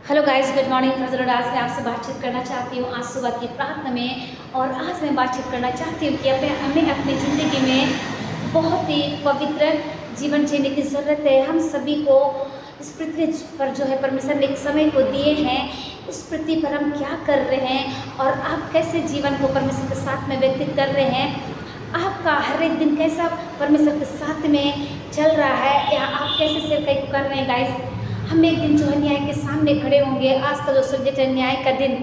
Hello guys, good morning. Fazal आज मैं आपसे बातचीत करना चाहती हूँ आज सुबह की प्रार्थना में। और आज मैं बातचीत करना चाहती हूँ कि हमें अपनी ज़िंदगी में बहुत ही पवित्र जीवन जीने की ज़रूरत है। हम सभी को इस पृथ्वी पर जो है परमेश्वर ने एक समय को दिए हैं। इस पृथ्वी पर हम क्या कर रहे हैं और आप कैसे जीवन को परमेश्वर के साथ में व्यतीत कर रहे हैं। आपका हर एक दिन कैसा परमेश्वर के साथ में चल रहा है या आप कैसे सेवकाई को कर रहे हैं। गाइस, हम एक दिन जो है न्याय के सामने खड़े होंगे। आज का जो सब्जेक्ट है न्याय का दिन,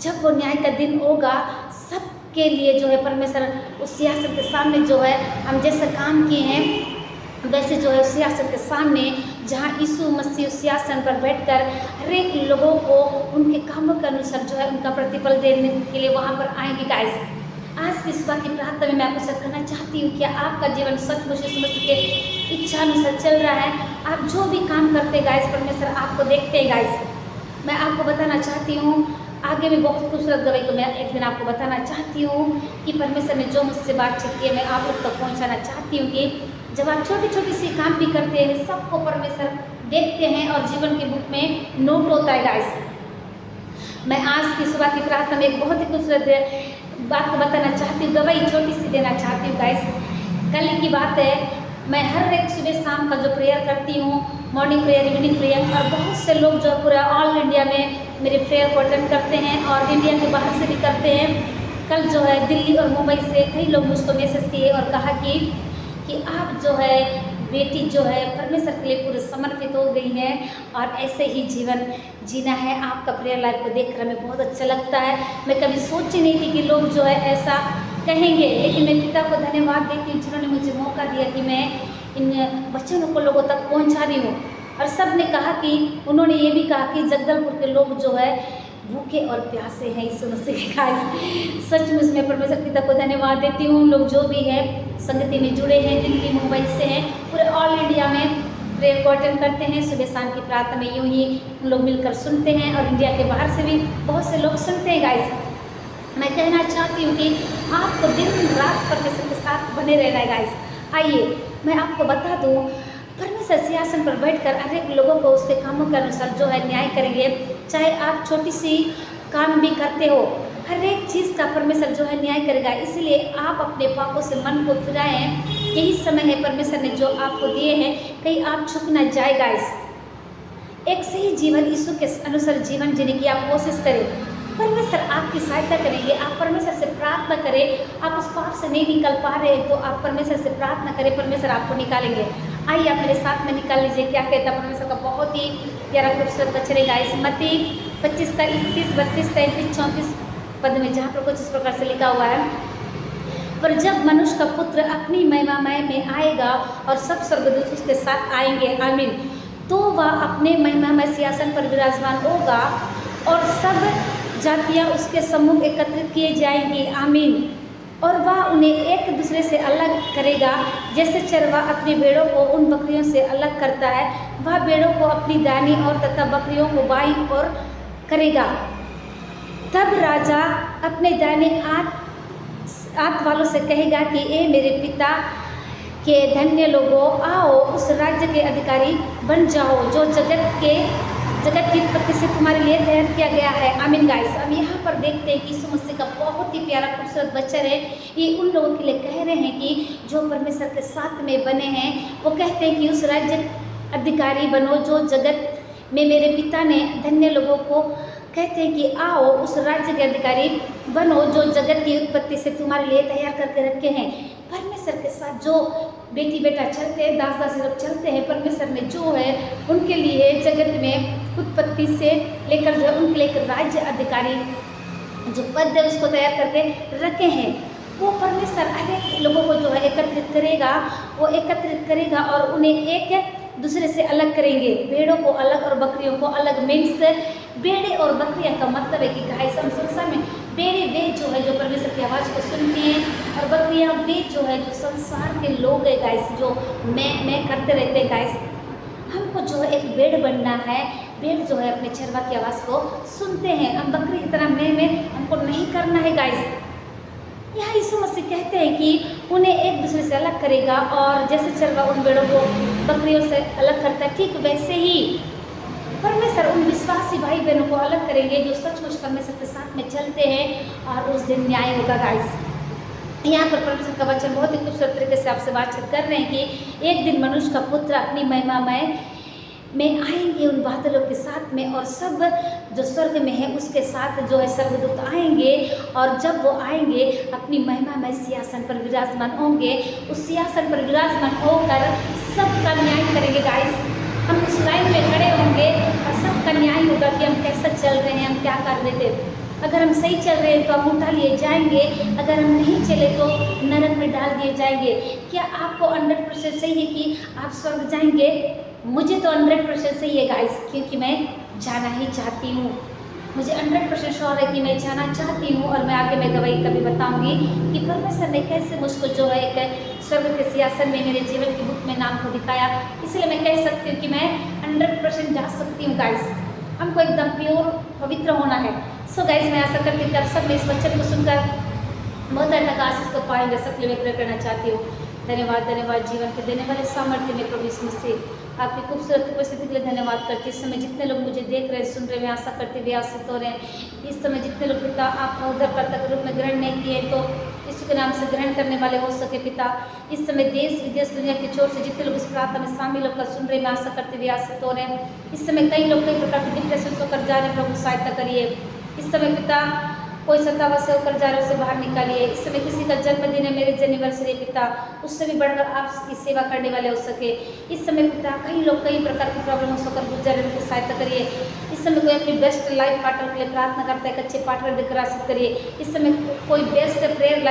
जब वो न्याय का दिन होगा सबके लिए जो है परमेश्वर उस सियासत के सामने जो है हम जैसे काम किए हैं वैसे जो है सियासत के सामने जहाँ यीशु मसीह उस सिंहासन पर बैठकर हर एक लोगों को उनके कामों के अनुसार जो है उनका प्रतिफल देने के लिए वहाँ पर आएंगे। गाइस, आज की सुबह की प्रार्थना में मैं आपको सब करना चाहती हूँ कि आपका जीवन सचमुच यीशु मसीह के इच्छा अनुसार चल रहा है। आप जो भी काम करते हैं गाइस, परमेश्वर आपको देखते हैं। गाइस, मैं आपको बताना चाहती हूँ आगे भी बहुत खूबसूरत गवाही को मैं एक दिन आपको बताना चाहती हूँ कि परमेश्वर ने जो मुझसे बातचीत की है मैं आप लोग तक पहुँचाना चाहती हूँ कि जब आप छोटी छोटी सी काम भी करते हैं सबको परमेश्वर देखते हैं और जीवन के बुक में नोट होता है। गाइस, मैं आज की सुबह की प्रार्थना में एक बहुत ही खूबसूरत बात को बताना चाहती हूँ, गवाही छोटी सी देना चाहती हूँ। गाइस, कल की बात है, मैं हर एक सुबह शाम का जो प्रेयर करती हूँ, मॉर्निंग प्रेयर, इवनिंग प्रेयर, और बहुत से लोग जो पूरा ऑल इंडिया में मेरे प्रेयर को अटेंड करते हैं और इंडिया के बाहर से भी करते हैं। कल जो है दिल्ली और मुंबई से कई लोग मुझको मैसेज किए और कहा कि आप जो है बेटी जो है परमेश्वर के लिए पूरे समर्पित हो गई है और ऐसे ही जीवन जीना है। आपका प्रेयर लाइफ को देखकर हमें बहुत अच्छा लगता है। मैं कभी सोची नहीं थी कि लोग जो है ऐसा कहेंगे, लेकिन मैं पिता को धन्यवाद देती हूँ जिन्होंने मुझे मौका दिया कि मैं इन वचनों को लोगों तक पहुँचा रही हूँ। और सब ने कहा कि उन्होंने ये भी कहा कि जगदलपुर के लोग जो है भूखे और प्यासे हैं यीशु मसीह के। गाइस, सचमुच मैं परमेश्वर पिता को धन्यवाद देती हूँ। लोग जो भी है संगति में जुड़े हैं, दिल्ली मुंबई से हैं, पूरे ऑल इंडिया में प्रेयर को अटेंड करते हैं। सुबह शाम की प्रार्थना में यूँ ही हम लोग मिलकर सुनते हैं और इंडिया के बाहर से भी बहुत से लोग सुनते हैं। गाइस, मैं कहना चाहती हूँ कि आपको दिन रात परमेश्वर के साथ बने रहना है। गाइस, आइए मैं आपको बता दूँ, परमेश्वर सिंहासन पर बैठकर हर एक लोगों को उसके कामों के अनुसार जो है न्याय करेंगे। चाहे आप छोटी सी काम भी करते हो, हर एक चीज़ का परमेश्वर जो है न्याय करेगा। इसलिए आप अपने पापों से मन को फिराएं। यही समय है परमेश्वर ने जो आपको दिए हैं, कहीं आप छूट न जाए। गाइस, एक सही जीवन यीशु के अनुसार जीवन जीने की आप कोशिश करें। परमेश्वर आपकी सहायता करेंगे। आप परमेश्वर से प्रार्थना करें। आप उस पाप से नहीं निकल पा रहे तो आप परमेश्वर से प्रार्थना करें, परमेश्वर आपको निकालेंगे। आइए आप मेरे साथ में निकाल लीजिए क्या कहता है परमेश्वर का बहुत ही प्यारा खूबसूरत वचन है। गाइस, मत्ती 25 का 31, 32, 33, 34 पद में जहाँ पर कुछ इस प्रकार से लिखा हुआ है, पर जब मनुष्य का पुत्र अपनी महिमामय में आएगा और सब स्वर्गदूत उसके साथ आएंगे, आमीन, तो वह अपने महिमामय सिंहासन पर विराजमान होगा और सब जातियाँ उसके सम्मुख एकत्रित किए जाएंगी, आमीन, और वह उन्हें एक दूसरे से अलग करेगा जैसे चरवा अपनी भेड़ों को उन बकरियों से अलग करता है। वह भेड़ों को अपनी दाहिनी ओर तथा बकरियों को बाईं ओर करेगा। तब राजा अपने दाहिने हाथ वालों से कहेगा कि ए मेरे पिता के धन्य लोगों, आओ उस राज्य के अधिकारी बन जाओ जो जगत की उत्पत्ति से तुम्हारे लिए तैयार किया गया है, आमीन। गाइस, अब यहाँ पर देखते हैं कि यीशु मसीह का बहुत ही प्यारा खूबसूरत वचन है। ये उन लोगों के लिए कह रहे हैं कि जो परमेश्वर के साथ में बने हैं। वो कहते हैं कि उस राज्य अधिकारी बनो जो जगत में मेरे पिता ने धन्य लोगों को कहते हैं कि आओ उस राज्य के अधिकारी बनो जो जगत की उत्पत्ति से तुम्हारे लिए तैयार करके रखे हैं। परमेश्वर के साथ जो बेटी बेटा चलते हैं, दास दासी लोग चलते हैं, परमेश्वर ने जो है उनके लिए जगत में उत्पत्ति से लेकर जो है उनके लिए एक राज्य अधिकारी जो पद है उसको तैयार करके रखे हैं। वो परमेश्वर हर एक लोगों को जो है एकत्रित करेगा, वो एकत्रित करेगा और उन्हें एक दूसरे से अलग करेंगे। भेड़ों को अलग और बकरियों को अलग। मीन्स भेड़े और बकरियां का मतलब है कि गाइस, हम संसार में भेड़े वे जो है जो परमेश्वर की आवाज़ को सुनती हैं और बकरियां वे जो है जो संसार के लोग हैं। गाइस, जो मैं करते रहते हैं। गाइस, हमको जो है एक भेड़ बनना है। भेड़ जो है अपने चरवा की आवाज़ को सुनते हैं। हम बकरी की तरह में हमको नहीं करना है। गाइस, यहाँ यीशु मसीह कहते हैं कि उन्हें एक दूसरे से अलग करेगा और जैसे चरवा उन भेड़ों को बकरियों से अलग करता है, ठीक वैसे ही परमेश्वर उन विश्वासी भाई बहनों को अलग करेंगे जो सचमुच परमेश्वर के साथ में चलते हैं, और उस दिन न्याय होगा गाइस। यहाँ पर परमेश्वर का वचन बहुत ही खूबसूरत तरीके से आपसे बातचीत कर रहे हैं कि एक दिन मनुष्य का पुत्र अपनी महिमामय में आएंगे उन बादलों के साथ में, और सब जो स्वर्ग में है उसके साथ जो है स्वर्गदूत आएंगे, और जब वो आएंगे अपनी महिमामय सिंहासन पर विराजमान होंगे। उस सिंहासन पर विराजमान होकर सबका न्याय करेंगे गाइस। हम उस लाइन में खड़े होंगे और सबका न्याय होगा कि हम कैसा चल रहे हैं, हम क्या कर रहे थे। अगर हम सही चल रहे हैं तो हम उठा लिए जाएंगे, अगर हम नहीं चले तो नरक में डाल दिए जाएंगे। क्या आपको 100% सही है कि आप स्वर्ग जाएंगे? मुझे तो 100% सही है गाइस, क्योंकि मैं जाना ही चाहती हूँ। मुझे 100% श्योर है कि मैं जाना चाहती हूँ, और मैं आगे मैं गवाही कभी बताऊंगी कि परमेश्वर ने कैसे मुझको जो है एक स्वर्ग के सिंहासन में मेरे जीवन की बुक में नाम को दिखाया। इसलिए मैं कह सकती हूँ कि मैं 100% जा सकती हूँ गाइस। हमको एकदम प्योर पवित्र होना है। सो गाइस, मैं आशा करती हूँ कि आप सब इस वचन को सुनकर बहुत अच्छा का आशीष को पाएंगे। सबके लिए मैं प्रे करना चाहती हूँ। धन्यवाद, धन्यवाद जीवन के देने वाले सामर्थ्य में प्रभु यीशु मसीह, आपकी खूबसूरत उपस्थिति के लिए धन्यवाद करती हूँ। इस समय जितने लोग मुझे देख रहे हैं, सुन रहे हैं, मैं आशा करते हुए आश्रित हो रहे हैं। इस समय जितने लोग पिता आपका उद्धारकर्ता के रूप में ग्रहण नहीं किए, तो यीशु के नाम से ग्रहण करने वाले हो सके पिता। इस समय देश विदेश दुनिया की छोर से जितने लोग इस प्रार्थना में शामिल होकर सुन रहे हैं, मैं आशा करते हुए आश्रित हो रहे हैं। इस समय कई लोग कई प्रकार के डिप्रेशन से होकर जा रहे हैं, प्रभु सहायता करिए। इस समय पिता कोई सतावा से होकर जा रहे, उसे बाहर निकालिए। इस समय किसी का जन्मदिन है, मैरिज एनिवर्सरी पिता, उससे भी बढ़कर आपकी सेवा करने वाले हो सके। इस समय पिता कई लोग कई प्रकार की प्रॉब्लम से होकर गुजर रहे हैं, उनको सहायता करिए। इस समय कोई अपनी बेस्ट लाइफ पार्टनर के लिए प्रार्थना करता है, एक अच्छे पार्टनर देकर आशीष करिए। इस समय कोई बेस्ट प्रेयर लाइफ